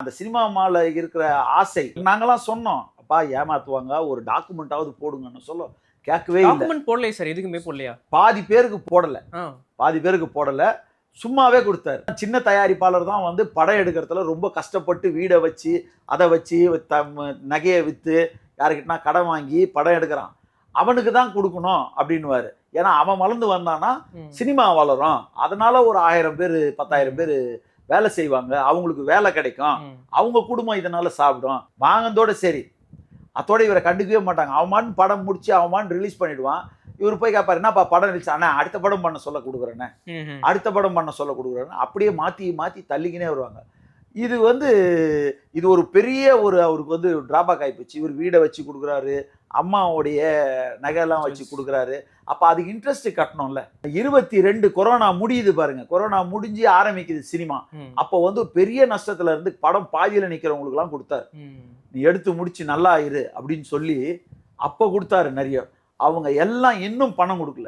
அந்த சினிமா மேல இருக்கிற ஆசை நாங்கெல்லாம் சொன்னோம், அப்பா ஏமாத்துவாங்க, ஒரு டாக்குமெண்டாவது போடுங்கன்னு சொல்ல கேட்கவே இல்ல. டாக்குமெண்ட் போடலையே சார், எதுக்குமே போடலையா? பாதி பேருக்கு போடல, ஆ. பாதி பேருக்கு போடல. சும்மாவே கொடுத்தாரு. சின்ன தயாரிப்பாளர் தான் வந்து படம் எடுக்கிறதுல ரொம்ப கஷ்டப்பட்டு வீட வச்சு, அதை வச்சு நகையை வித்து யாருக்கிட்டனா கடன் வாங்கி படம் எடுக்கிறான். அவனுக்கு தான் கொடுக்கணும் அப்படின்னுவாரு. ஏன்னா அவன் வளர்ந்து வந்தானா சினிமா வளரும். அதனால ஒரு 1000 பேர் 10,000 பேர் வேலை செய்வாங்க, அவங்களுக்கு வேலை கிடைக்கும், அவங்க குடும்பம் இதனால சாப்பிடும். வாங்கந்தோட சரி, அதோட இவரை கண்டுக்கவே மாட்டாங்க. அவன் படம் முடிச்சு அவன் ரிலீஸ் பண்ணிடுவான். இவர் போய் கேட்பாரு, என்னப்பா படம் ரிலீஸ் அண்ணா, அடுத்த படம் பண்ண சொல்ல கொடுக்குறேண்ணே, அடுத்த படம் பண்ண சொல்ல கொடுக்குறேன்னு அப்படியே மாற்றி மாற்றி தள்ளிக்கினே வருவாங்க. இது வந்து இது ஒரு பெரிய அவருக்கு வந்து டிராபேக் ஆகிப்போச்சு. இவர் வீடை வச்சு கொடுக்குறாரு, அம்மாவுடைய நகையெல்லாம் வச்சு கொடுக்குறாரு. அப்போ அதுக்கு இன்ட்ரெஸ்ட் கட்டணும்ல. 22 கொரோனா முடியுது பாருங்க, கொரோனா முடிஞ்சு ஆரம்பிக்குது சினிமா. அப்போ வந்து ஒரு பெரிய நஷ்டத்துல இருந்து படம் பாதியில் நிற்கிறவங்களுக்குலாம் கொடுத்தாரு. நீ எடுத்து முடிச்சு நல்லா இரு அப்படின்னு சொல்லி அப்போ கொடுத்தாரு நிறைய. அவங்க எல்லாம் இன்னும் பணம் கொடுக்கல.